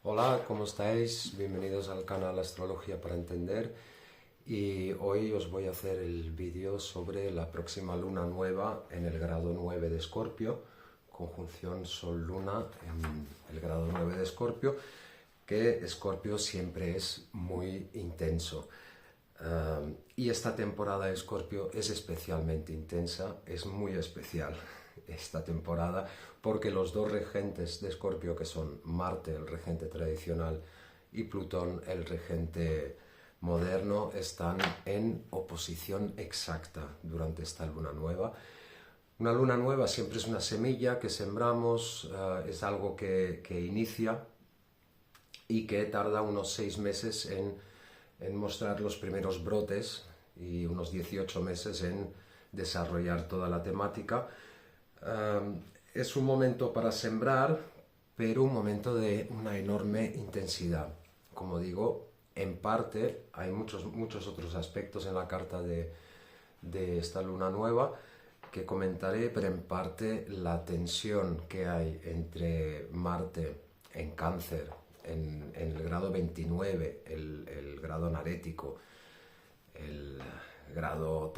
Hola, ¿cómo estáis? Bienvenidos al canal Astrología para Entender y hoy os voy a hacer el vídeo sobre la próxima luna nueva en el grado 9 de Escorpio, conjunción Sol-Luna en el grado 9 de Escorpio, que Escorpio siempre es muy intenso. Y esta temporada de Escorpio es especialmente intensa, es muy especial esta temporada porque los dos regentes de Escorpio, que son Marte, el regente tradicional, y Plutón, el regente moderno, están en oposición exacta durante esta luna nueva. Una luna nueva siempre es una semilla que sembramos, es algo que inicia y que tarda unos 6 meses en mostrar los primeros brotes y unos 18 meses en desarrollar toda la temática. Es un momento para sembrar, pero un momento de una enorme intensidad. Como digo, en parte hay muchos otros aspectos en la carta de esta luna nueva que comentaré, pero en parte la tensión que hay entre Marte en Cáncer, en el grado 29, el grado narético, el grado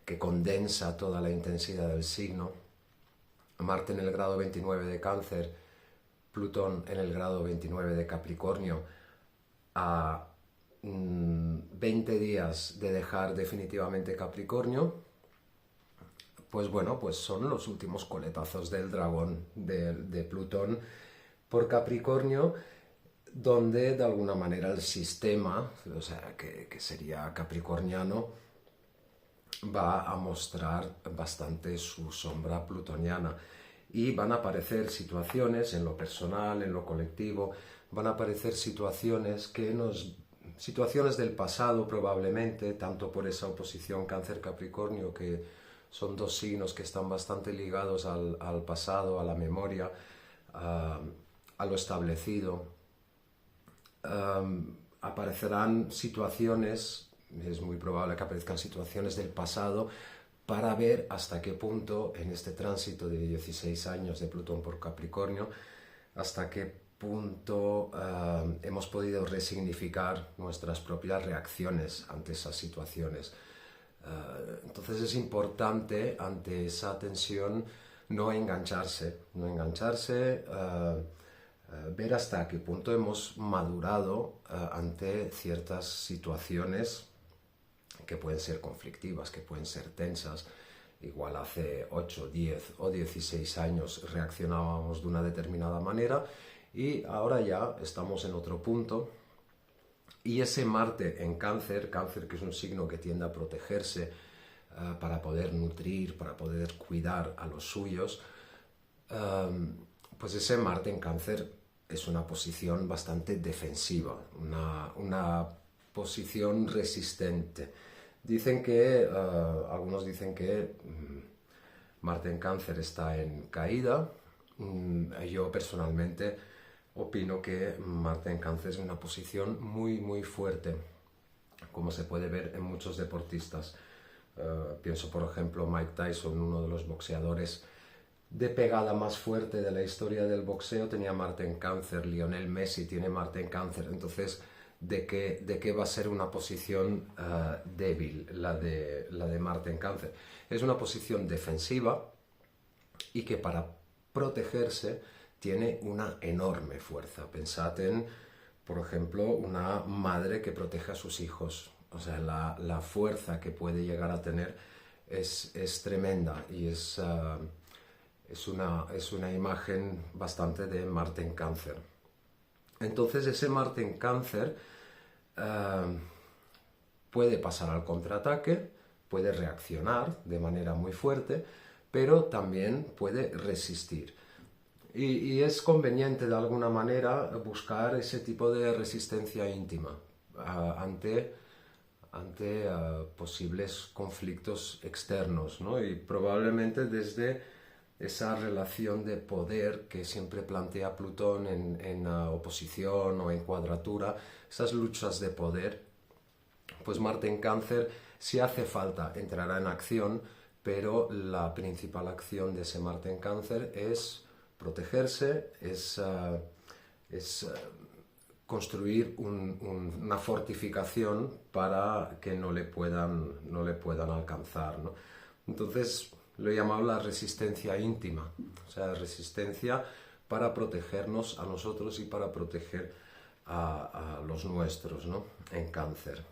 que condensa toda la intensidad del signo, Marte en el grado 29 de Cáncer, Plutón en el grado 29 de Capricornio, a 20 días de dejar definitivamente Capricornio, pues bueno, pues son los últimos coletazos del dragón de Plutón por Capricornio, donde de alguna manera el sistema, o sea, que sería capricorniano, va a mostrar bastante su sombra plutoniana y van a aparecer situaciones en lo personal, en lo colectivo, van a aparecer situaciones situaciones del pasado probablemente, tanto por esa oposición Cáncer-Capricornio, que son dos signos que están bastante ligados al pasado, a la memoria, a lo establecido. Aparecerán situaciones, es muy probable que aparezcan situaciones del pasado para ver hasta qué punto en este tránsito de 16 años de Plutón por Capricornio, hasta qué punto hemos podido resignificar nuestras propias reacciones ante esas situaciones. Entonces es importante ante esa tensión no engancharse, ver hasta qué punto hemos madurado ante ciertas situaciones que pueden ser conflictivas, que pueden ser tensas. Igual hace 8, 10 o 16 años reaccionábamos de una determinada manera y ahora ya estamos en otro punto. Y ese Marte en Cáncer que es un signo que tiende a protegerse para poder nutrir, para poder cuidar a los suyos, pues ese Marte en Cáncer es una posición bastante defensiva, una posición resistente. Algunos dicen que Marte en Cáncer está en caída. Yo personalmente opino que Marte en Cáncer es una posición muy, muy fuerte, como se puede ver en muchos deportistas. Pienso, por ejemplo, Mike Tyson, uno de los boxeadores de pegada más fuerte de la historia del boxeo, tenía Marte en Cáncer. Lionel Messi tiene Marte en Cáncer. Entonces, ¿de qué va a ser una posición débil la de Marte en Cáncer? Es una posición defensiva y que para protegerse tiene una enorme fuerza. Pensad en, por ejemplo, una madre que protege a sus hijos. O sea, la fuerza que puede llegar a tener es tremenda y es una imagen bastante de Marte en Cáncer. Entonces ese Marte en Cáncer puede pasar al contraataque, puede reaccionar de manera muy fuerte, pero también puede resistir. Y es conveniente de alguna manera buscar ese tipo de resistencia íntima ante posibles conflictos externos, ¿no? Y probablemente desde esa relación de poder que siempre plantea Plutón en oposición o en cuadratura, esas luchas de poder, pues Marte en Cáncer, si hace falta, entrará en acción, pero la principal acción de ese Marte en Cáncer es protegerse, es es construir una fortificación para que no le puedan alcanzar, ¿no? Entonces lo he llamado la resistencia íntima, o sea, resistencia para protegernos a nosotros y para proteger a los nuestros, ¿no? En Cáncer.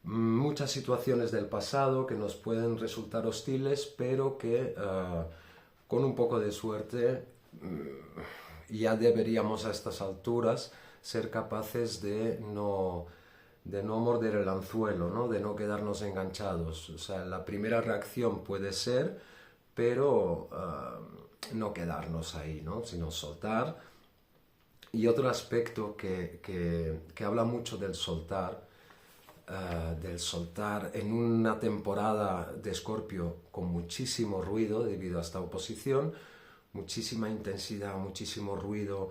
Muchas situaciones del pasado que nos pueden resultar hostiles, pero que con un poco de suerte ya deberíamos a estas alturas ser capaces de no morder el anzuelo, ¿no? De no quedarnos enganchados. O sea, la primera reacción puede ser, pero no quedarnos ahí, ¿no? Sino soltar. Y otro aspecto que habla mucho del soltar en una temporada de Escorpio con muchísimo ruido debido a esta oposición, muchísima intensidad, muchísimo ruido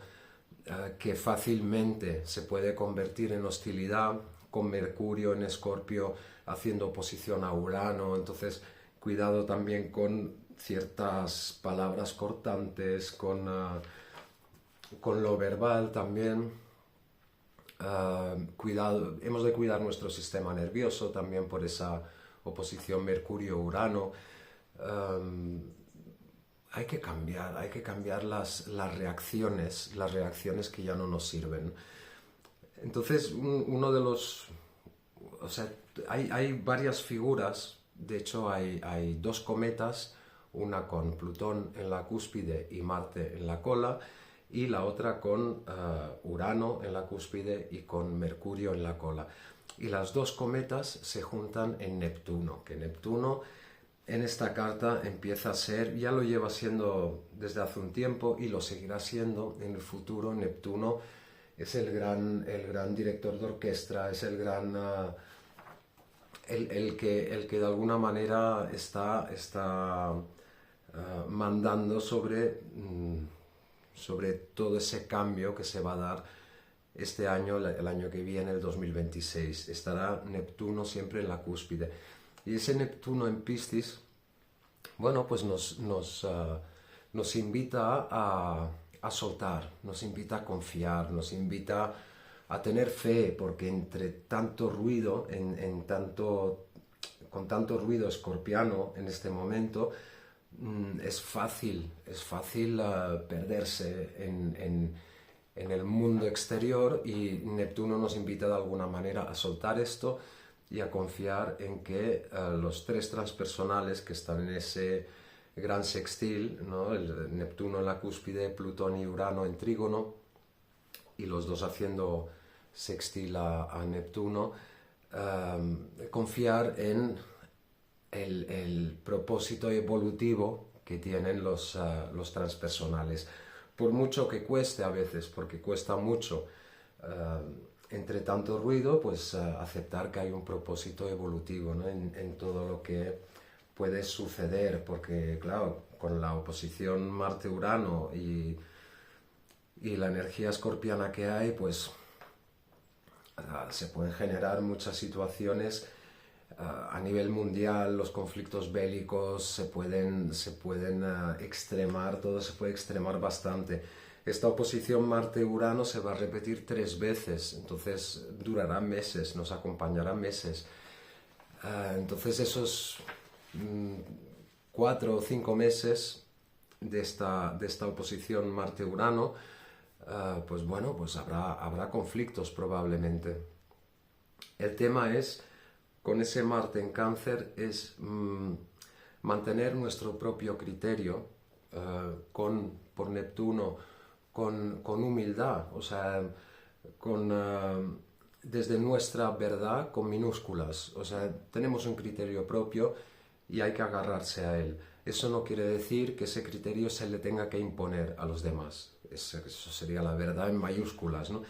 que fácilmente se puede convertir en hostilidad, con Mercurio en Escorpio haciendo oposición a Urano. Entonces cuidado también con ciertas palabras cortantes, con lo verbal también. Cuidado, hemos de cuidar nuestro sistema nervioso también por esa oposición Mercurio-Urano. Hay que cambiar las reacciones que ya no nos sirven. Entonces, uno de los... O sea, hay varias figuras, de hecho hay dos cometas, una con Plutón en la cúspide y Marte en la cola, y la otra con Urano en la cúspide y con Mercurio en la cola. Y las dos cometas se juntan en Neptuno, que Neptuno en esta carta empieza a ser, ya lo lleva siendo desde hace un tiempo y lo seguirá siendo en el futuro. Neptuno es el gran director de orquesta, es el que de alguna manera está mandando sobre todo ese cambio que se va a dar este año, el año que viene, el 2026. Estará Neptuno siempre en la cúspide. Y ese Neptuno en Piscis, bueno, pues nos invita a soltar, nos invita a confiar, nos invita a tener fe, porque entre tanto ruido, con tanto ruido escorpiano en este momento, es fácil perderse en el mundo exterior, y Neptuno nos invita de alguna manera a soltar esto y a confiar en que los tres transpersonales que están en ese gran sextil, ¿no? El Neptuno en la cúspide, Plutón y Urano en trígono, y los dos haciendo sextil a Neptuno, confiar en el propósito evolutivo que tienen los transpersonales. Por mucho que cueste a veces, porque cuesta mucho, entre tanto ruido, pues aceptar que hay un propósito evolutivo, ¿no? en todo lo que puede suceder, porque claro, con la oposición Marte-Urano y la energía escorpiana que hay, pues se pueden generar muchas situaciones a nivel mundial. Los conflictos bélicos se pueden extremar, todo se puede extremar bastante. Esta oposición Marte-Urano se va a repetir 3 veces, entonces durará meses, nos acompañará meses. Entonces esos 4 o 5 meses de esta oposición Marte-Urano, pues bueno, pues habrá conflictos probablemente. El tema es, con ese Marte en Cáncer, es mantener nuestro propio criterio por Neptuno, con humildad, o sea, desde nuestra verdad con minúsculas. O sea, tenemos un criterio propio y hay que agarrarse a él. Eso no quiere decir que ese criterio se le tenga que imponer a los demás. Eso sería la verdad en mayúsculas, ¿no?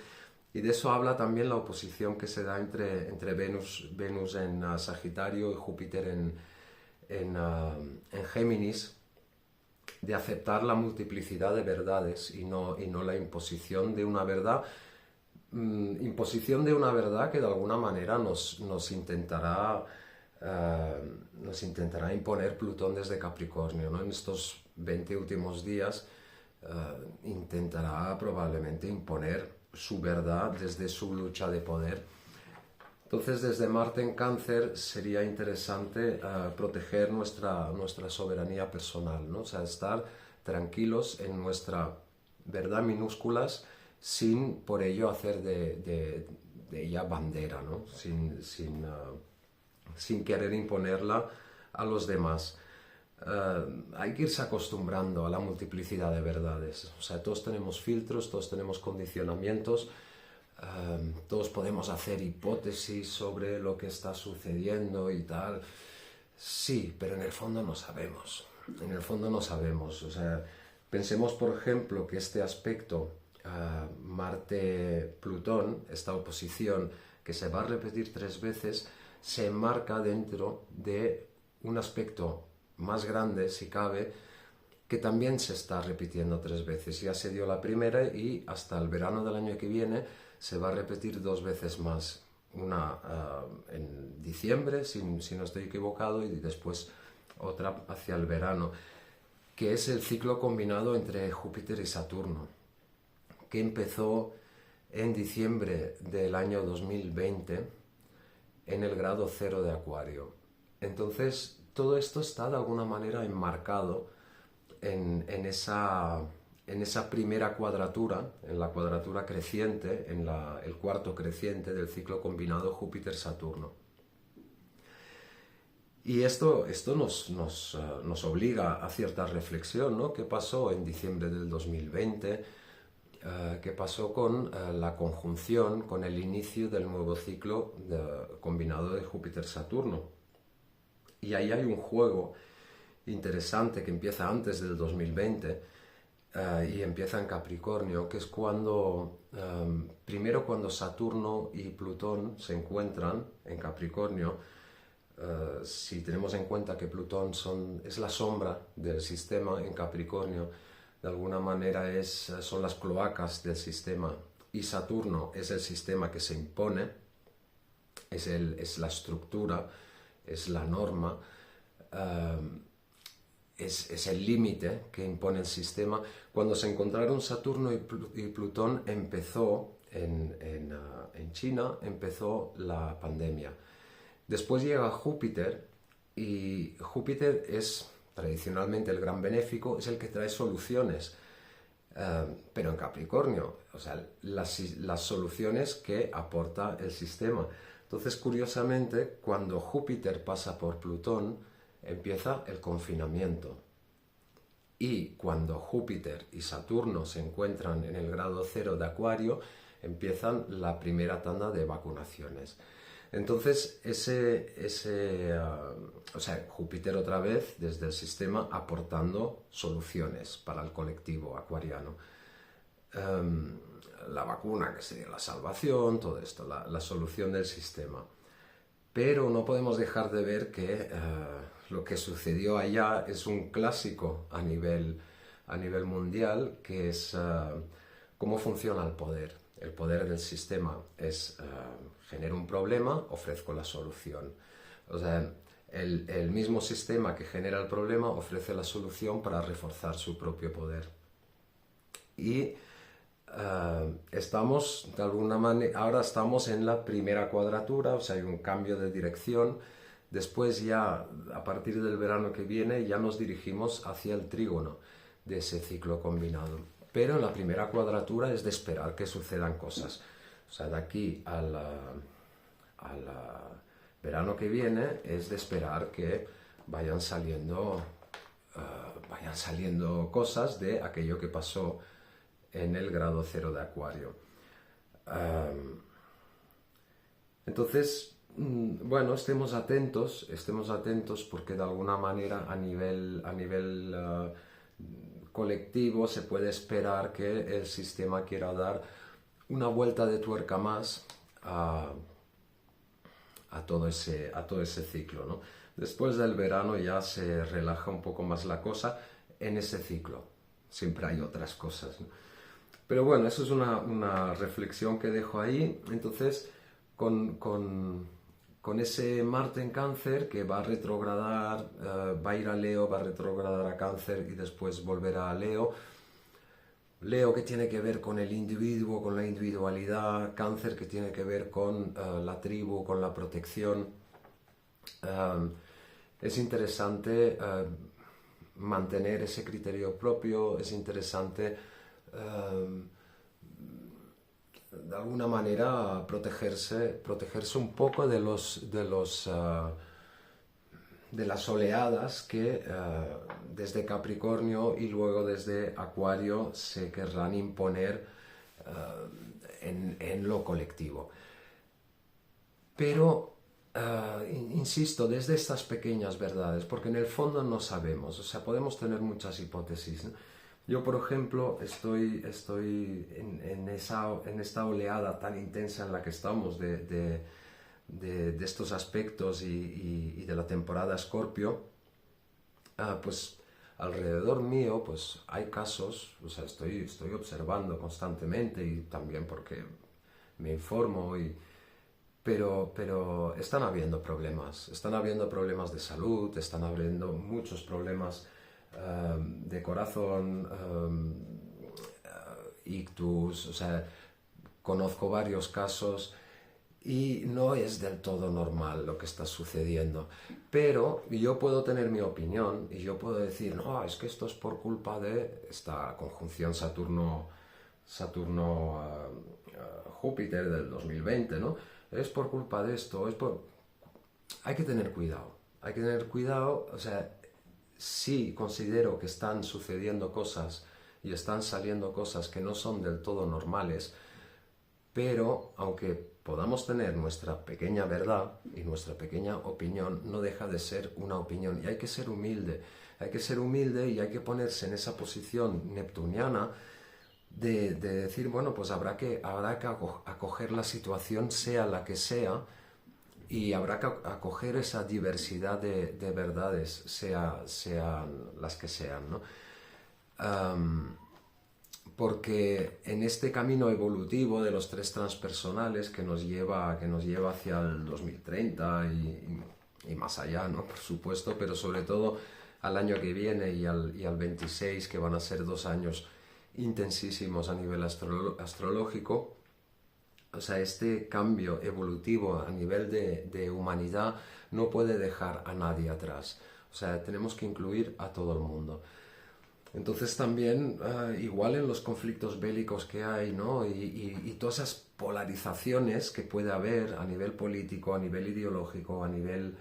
Y de eso habla también la oposición que se da entre Venus en Sagitario y Júpiter en Géminis, de aceptar la multiplicidad de verdades y no la imposición de una verdad. Imposición de una verdad que de alguna manera nos intentará imponer Plutón desde Capricornio, ¿no? En estos 20 últimos días intentará probablemente imponer su verdad desde su lucha de poder. Entonces, desde Marte en Cáncer sería interesante proteger nuestra soberanía personal, ¿no? O sea, estar tranquilos en nuestra verdad minúsculas sin por ello hacer de ella bandera, ¿no? Sin querer imponerla a los demás. Hay que irse acostumbrando a la multiplicidad de verdades. O sea, todos tenemos filtros, todos tenemos condicionamientos, todos podemos hacer hipótesis sobre lo que está sucediendo y tal. Sí, pero en el fondo no sabemos. En el fondo no sabemos. O sea, pensemos, por ejemplo, que este aspecto Marte-Plutón, esta oposición que se va a repetir 3 veces, se enmarca dentro de un aspecto más grande, si cabe, que también se está repitiendo 3 veces. Ya se dio la primera y hasta el verano del año que viene se va a repetir 2 veces más. Una en diciembre, si no estoy equivocado, y después otra hacia el verano, que es el ciclo combinado entre Júpiter y Saturno, que empezó en diciembre del año 2020 en el grado 0 de Acuario. Entonces, todo esto está de alguna manera enmarcado en esa primera cuadratura, en la cuadratura creciente, en el cuarto creciente del ciclo combinado Júpiter-Saturno. Y esto nos obliga a cierta reflexión, ¿no? ¿Qué pasó en diciembre del 2020? ¿Qué pasó con la conjunción, con el inicio del nuevo ciclo combinado de Júpiter-Saturno? Y ahí hay un juego interesante que empieza antes del 2020 y empieza en Capricornio, que es primero cuando Saturno y Plutón se encuentran en Capricornio. Si tenemos en cuenta que Plutón es la sombra del sistema en Capricornio, de alguna manera son las cloacas del sistema, y Saturno es el sistema que se impone, es la estructura, es la norma, es el límite que impone el sistema. Cuando se encontraron Saturno y Plutón empezó en China, empezó la pandemia. Después llega Júpiter, y Júpiter es tradicionalmente el gran benéfico, es el que trae soluciones, pero en Capricornio, o sea, las soluciones que aporta el sistema. Entonces, curiosamente, cuando Júpiter pasa por Plutón, empieza el confinamiento. Y cuando Júpiter y Saturno se encuentran en el grado 0 de Acuario, empiezan la primera tanda de vacunaciones. Entonces, o sea, Júpiter otra vez desde el sistema aportando soluciones para el colectivo acuariano. La vacuna, que sería la salvación, todo esto, la solución del sistema. Pero no podemos dejar de ver que lo que sucedió allá es un clásico a nivel mundial, que es cómo funciona el poder. El poder del sistema es genero un problema, ofrezco la solución. O sea, el mismo sistema que genera el problema ofrece la solución para reforzar su propio poder. Y estamos, de alguna manera, ahora estamos en la primera cuadratura, o sea, hay un cambio de dirección. Después ya, a partir del verano que viene, ya nos dirigimos hacia el trígono de ese ciclo combinado. Pero en la primera cuadratura es de esperar que sucedan cosas. O sea, de aquí al verano que viene es de esperar que vayan saliendo cosas de aquello que pasó en el grado 0 de Acuario. Entonces, bueno, estemos atentos porque de alguna manera a nivel colectivo se puede esperar que el sistema quiera dar una vuelta de tuerca más a todo ese ciclo, ¿no? Después del verano ya se relaja un poco más la cosa en ese ciclo. Siempre hay otras cosas, ¿no? Pero bueno, eso es una reflexión que dejo ahí. Entonces, con ese Marte en Cáncer que va a retrogradar, va a ir a Leo, va a retrogradar a Cáncer y después volverá a Leo, Leo que tiene que ver con el individuo, con la individualidad, Cáncer que tiene que ver con la tribu, con la protección. Es interesante mantener ese criterio propio, es interesante de alguna manera protegerse un poco de las oleadas que desde Capricornio y luego desde Acuario se querrán imponer en lo colectivo. Pero, insisto, desde estas pequeñas verdades, porque en el fondo no sabemos, o sea, podemos tener muchas hipótesis, ¿no? Yo, por ejemplo, estoy en esta oleada tan intensa en la que estamos de estos aspectos y de la temporada Escorpio, pues alrededor mío pues hay casos, o sea, estoy observando constantemente y también porque me informo, pero están habiendo problemas de salud, están habiendo muchos problemas de corazón, ictus, o sea, conozco varios casos y no es del todo normal lo que está sucediendo. Pero yo puedo tener mi opinión y yo puedo decir, no, es que esto es por culpa de esta conjunción Saturno-Júpiter del 2020, ¿no? Es por culpa de esto, hay que tener cuidado, o sea, sí considero que están sucediendo cosas y están saliendo cosas que no son del todo normales, pero aunque podamos tener nuestra pequeña verdad y nuestra pequeña opinión, no deja de ser una opinión y hay que ser humilde y hay que ponerse en esa posición neptuniana de decir, bueno, pues habrá que acoger la situación sea la que sea y habrá que acoger esa diversidad de verdades, sean las que sean, ¿no? Porque en este camino evolutivo de los tres transpersonales que nos lleva hacia el 2030 y más allá, ¿no? Por supuesto, pero sobre todo al año que viene y al 26, que van a ser 2 años intensísimos a nivel astrológico. O sea, este cambio evolutivo a nivel de humanidad no puede dejar a nadie atrás. O sea, tenemos que incluir a todo el mundo. Entonces también, igual en los conflictos bélicos que hay, ¿no? Y todas esas polarizaciones que puede haber a nivel político, a nivel ideológico, a nivel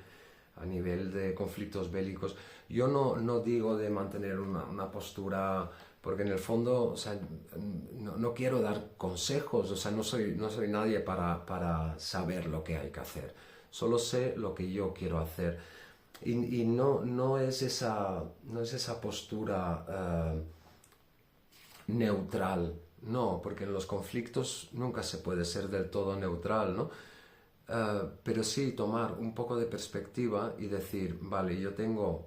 de conflictos bélicos, yo no digo de mantener una postura, porque en el fondo, o sea, no quiero dar consejos, o sea, no soy nadie para saber lo que hay que hacer, solo sé lo que yo quiero hacer. Y no es esa postura neutral, no, porque en los conflictos nunca se puede ser del todo neutral, ¿no? Pero sí tomar un poco de perspectiva y decir, vale, yo tengo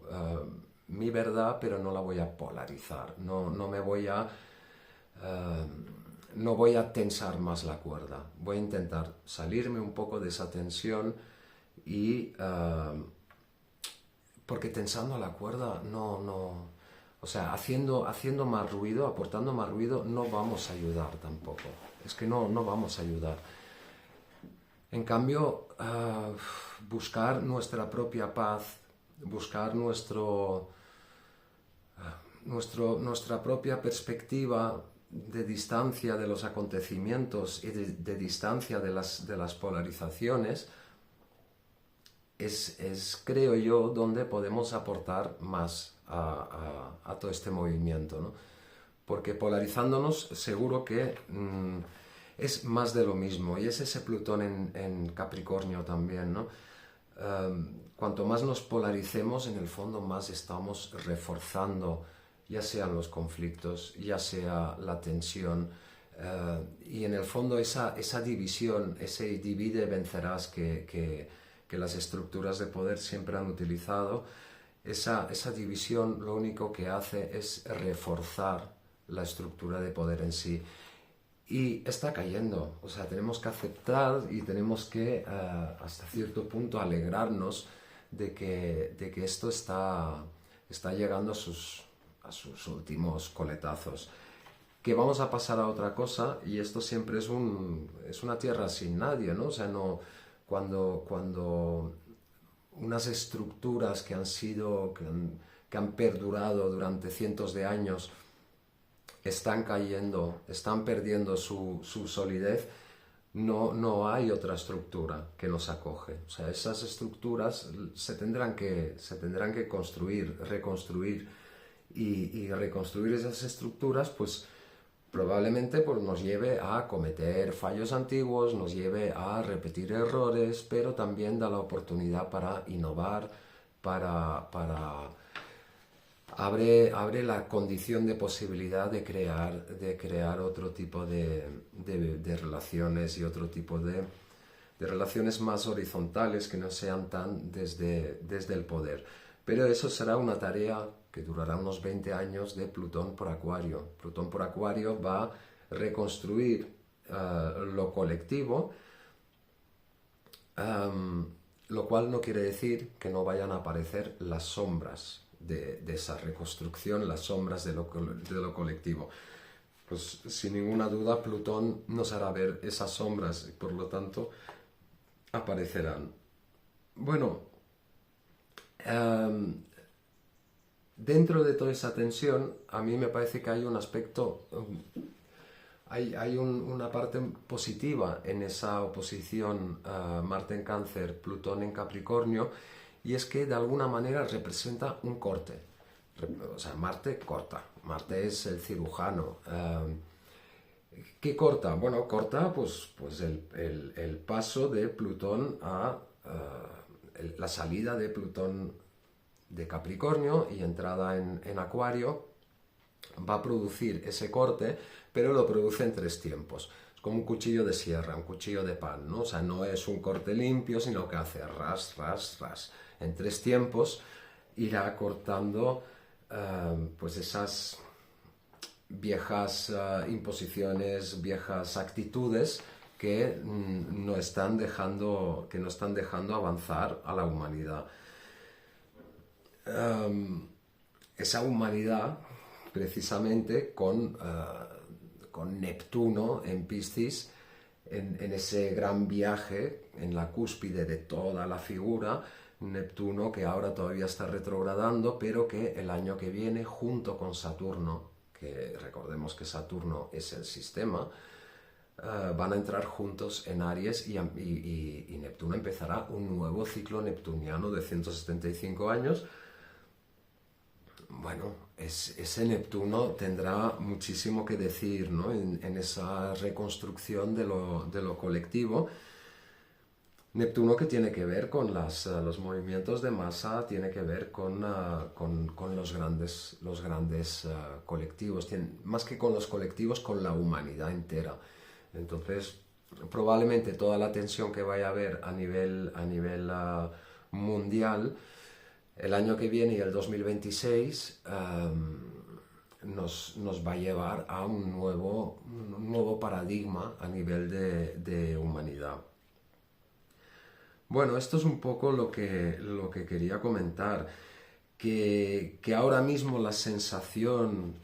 mi verdad, pero no la voy a polarizar, no voy a tensar más la cuerda, voy a intentar salirme un poco de esa tensión y... porque tensando la cuerda o sea, haciendo más ruido, aportando más ruido, no vamos a ayudar tampoco. Es que no vamos a ayudar. En cambio, buscar nuestra propia paz, buscar nuestra propia perspectiva de distancia de los acontecimientos y de distancia de las polarizaciones, es, creo yo, donde podemos aportar más a todo este movimiento, ¿no? Porque polarizándonos seguro que es más de lo mismo, y es ese Plutón en Capricornio también, ¿no? Cuanto más nos polaricemos, en el fondo más estamos reforzando, ya sean los conflictos, ya sea la tensión, y en el fondo esa división, ese divide vencerás que las estructuras de poder siempre han utilizado, esa división lo único que hace es reforzar la estructura de poder en sí. Y está cayendo, o sea, tenemos que aceptar y tenemos que, hasta cierto punto, alegrarnos de que esto está llegando a sus últimos coletazos. que vamos a pasar a otra cosa, y esto siempre es una tierra sin nadie, ¿no? O sea, no, cuando unas estructuras que han perdurado durante cientos de años están cayendo, están perdiendo su solidez, no hay otra estructura que nos acoge. O sea, esas estructuras se tendrán que construir, reconstruir, y reconstruir esas estructuras, pues probablemente pues, nos lleve a cometer fallos antiguos, nos lleve a repetir errores, pero también da la oportunidad para innovar, abre la condición de posibilidad de crear otro tipo de relaciones, y otro tipo de relaciones más horizontales, que no sean tan desde el poder. Pero eso será una tarea que durará unos 20 años de Plutón por Acuario. Plutón por Acuario va a reconstruir lo colectivo, lo cual no quiere decir que no vayan a aparecer las sombras de esa reconstrucción, las sombras de lo colectivo. Pues sin ninguna duda Plutón nos hará ver esas sombras, y por lo tanto aparecerán. Bueno, dentro de toda esa tensión, a mí me parece que hay un aspecto, hay una parte positiva en esa oposición Marte en Cáncer, Plutón en Capricornio, y es que de alguna manera representa un corte. O sea, Marte corta, Marte es el cirujano. ¿Qué corta? Bueno, corta pues el paso de Plutón la salida de Plutón de Capricornio y entrada en Acuario. Va a producir ese corte, pero lo produce en 3 tiempos. Es como un cuchillo de sierra, un cuchillo de pan, ¿no? O sea, no es un corte limpio, sino que hace ras, ras, ras. En 3 tiempos irá cortando pues esas viejas imposiciones, viejas actitudes que no están dejando avanzar a la humanidad. Esa humanidad, precisamente con Neptuno en Piscis, en ese gran viaje, en la cúspide de toda la figura, Neptuno que ahora todavía está retrogradando, pero que el año que viene, junto con Saturno, que recordemos que Saturno es el sistema, van a entrar juntos en Aries, y Neptuno empezará un nuevo ciclo neptuniano de 175 años. Bueno, ese Neptuno tendrá muchísimo que decir, ¿no? en esa reconstrucción de lo colectivo. Neptuno que tiene que ver con los movimientos de masa, tiene que ver con los grandes colectivos, más que con los colectivos, con la humanidad entera. Entonces, probablemente toda la tensión que vaya a haber a nivel mundial, el año que viene y el 2026 nos va a llevar a un nuevo paradigma a nivel de humanidad. Bueno, esto es un poco lo que quería comentar, que ahora mismo la sensación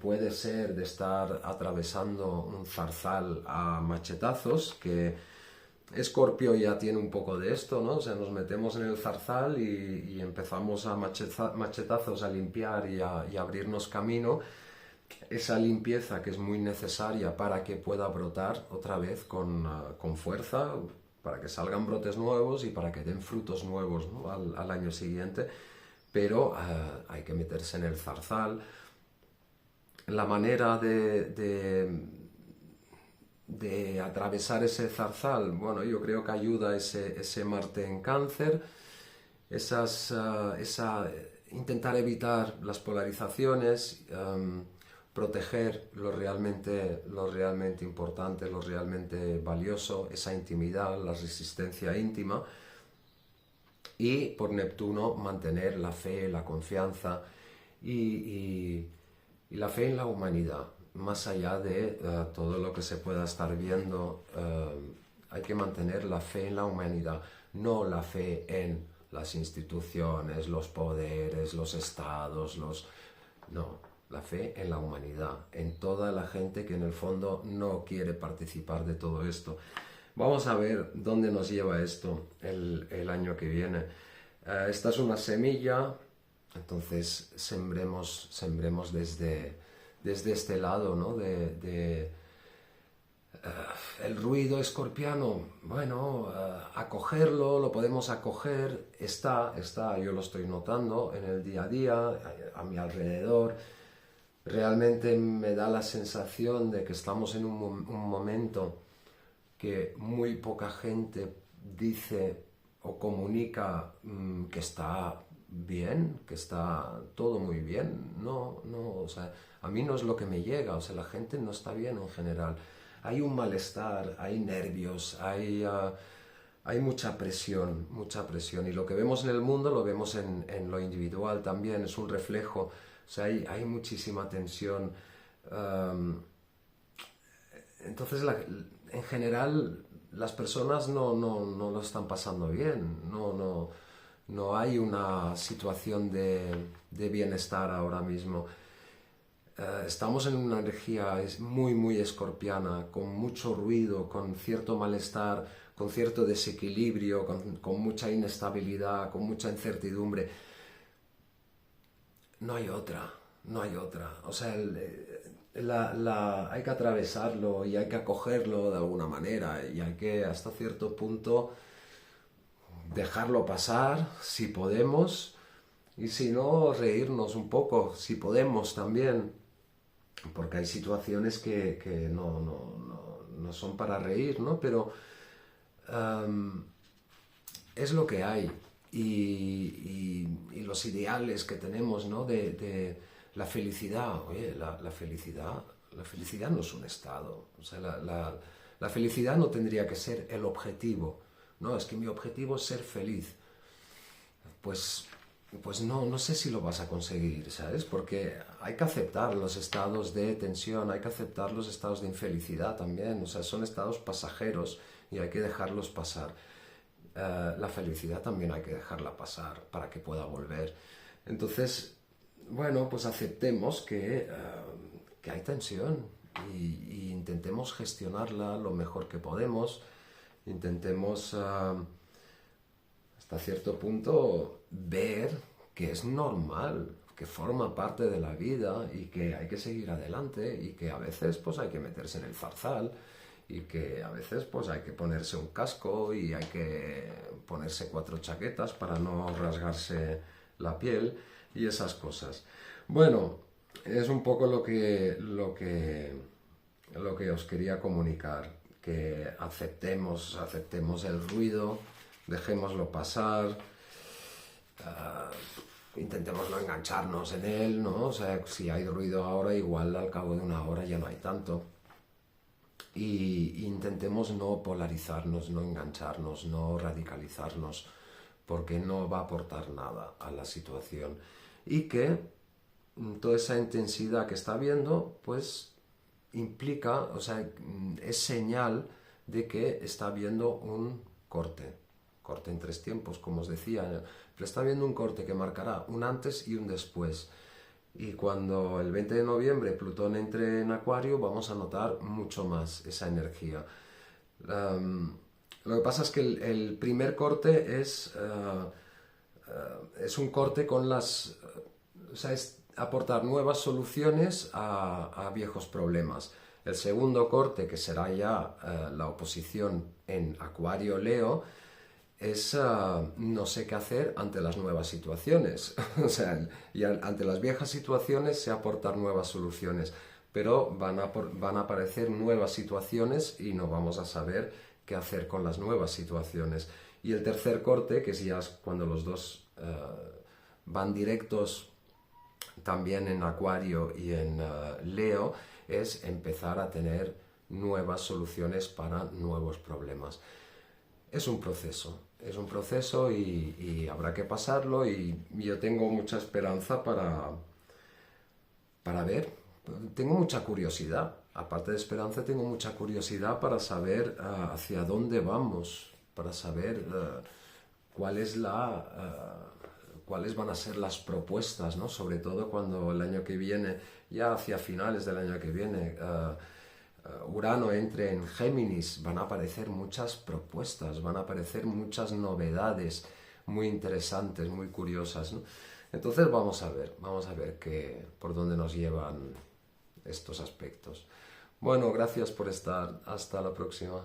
puede ser de estar atravesando un zarzal a machetazos, que Escorpio ya tiene un poco de esto, ¿no? O sea, nos metemos en el zarzal y empezamos a machetazos a limpiar y abrirnos camino. Esa limpieza que es muy necesaria para que pueda brotar otra vez con fuerza, para que salgan brotes nuevos y para que den frutos nuevos, ¿no? al año siguiente, pero hay que meterse en el zarzal. La manera de atravesar ese zarzal, bueno, yo creo que ayuda ese Marte en Cáncer, intentar evitar las polarizaciones, proteger lo realmente importante, lo realmente valioso, esa intimidad, la resistencia íntima, y por Neptuno mantener la fe, la confianza y la fe en la humanidad. Más allá de todo lo que se pueda estar viendo, hay que mantener la fe en la humanidad, no la fe en las instituciones, los poderes, los estados, no. la fe en la humanidad, en toda la gente que en el fondo no quiere participar de todo esto. Vamos a ver dónde nos lleva esto el año que viene. Esta es una semilla, entonces sembremos desde este lado, ¿no? El ruido escorpiano, bueno, acogerlo, lo podemos acoger, está, yo lo estoy notando en el día a día, a mi alrededor. Realmente me da la sensación de que estamos en un momento que muy poca gente dice o comunica que está bien, que está todo muy bien. No, o sea, a mí no es lo que me llega, o sea, la gente no está bien en general. Hay un malestar, hay nervios, hay mucha presión, y lo que vemos en el mundo lo vemos en lo individual también, es un reflejo, o sea, hay muchísima tensión. Entonces, en general, las personas no lo están pasando bien, no hay una situación de bienestar ahora mismo. Estamos en una energía muy escorpiana, con mucho ruido, con cierto malestar, con cierto desequilibrio, con mucha inestabilidad, con mucha incertidumbre. No hay otra. O sea, hay que atravesarlo y hay que acogerlo de alguna manera y hay que, hasta cierto punto, dejarlo pasar, si podemos, y si no, reírnos un poco, si podemos también, porque hay situaciones que no son para reír, ¿no? Pero es lo que hay. Y los ideales que tenemos, ¿no? De la felicidad. Oye, la felicidad no es un estado. O sea, la felicidad no tendría que ser el objetivo. No, es que mi objetivo es ser feliz. Pues no sé si lo vas a conseguir, ¿sabes? Porque hay que aceptar los estados de tensión, hay que aceptar los estados de infelicidad también. O sea, son estados pasajeros y hay que dejarlos pasar. La felicidad también hay que dejarla pasar para que pueda volver. Entonces, bueno, pues aceptemos que hay tensión y intentemos gestionarla lo mejor que podemos. Intentemos hasta cierto punto ver que es normal, que forma parte de la vida y que hay que seguir adelante y que a veces pues hay que meterse en el zarzal y que a veces pues hay que ponerse un casco y hay que ponerse 4 chaquetas para no rasgarse la piel y esas cosas. Bueno, es un poco lo que os quería comunicar, que aceptemos el ruido, dejémoslo pasar, intentemos no engancharnos en él, ¿no? O sea, si hay ruido ahora, igual al cabo de una hora ya no hay tanto. Y intentemos no polarizarnos, no engancharnos, no radicalizarnos, porque no va a aportar nada a la situación. Y que toda esa intensidad que está habiendo, pues implica, o sea, es señal de que está habiendo un corte en 3 tiempos, como os decía, pero está habiendo un corte que marcará un antes y un después. Y cuando el 20 de noviembre Plutón entre en Acuario, vamos a notar mucho más esa energía. Lo que pasa es que el primer corte es un corte con las... o sea, es aportar nuevas soluciones a viejos problemas. El segundo corte, que será ya la oposición en Acuario-Leo, es no sé qué hacer ante las nuevas situaciones. O sea, y ante las viejas situaciones sé aportar nuevas soluciones, pero van a aparecer nuevas situaciones y no vamos a saber qué hacer con las nuevas situaciones. Y el tercer corte, que es ya cuando los dos van directos también en Acuario y en Leo, es empezar a tener nuevas soluciones para nuevos problemas. Es un proceso y habrá que pasarlo y yo tengo mucha esperanza para ver. Tengo mucha curiosidad, aparte de esperanza tengo mucha curiosidad para saber hacia dónde vamos, para saber cuáles van a ser las propuestas, ¿no? Sobre todo cuando el año que viene ya hacia finales del año que viene, Urano entre en Géminis, van a aparecer muchas propuestas, van a aparecer muchas novedades muy interesantes, muy curiosas, ¿no? Entonces vamos a ver por dónde nos llevan estos aspectos. Bueno, gracias por estar. Hasta la próxima.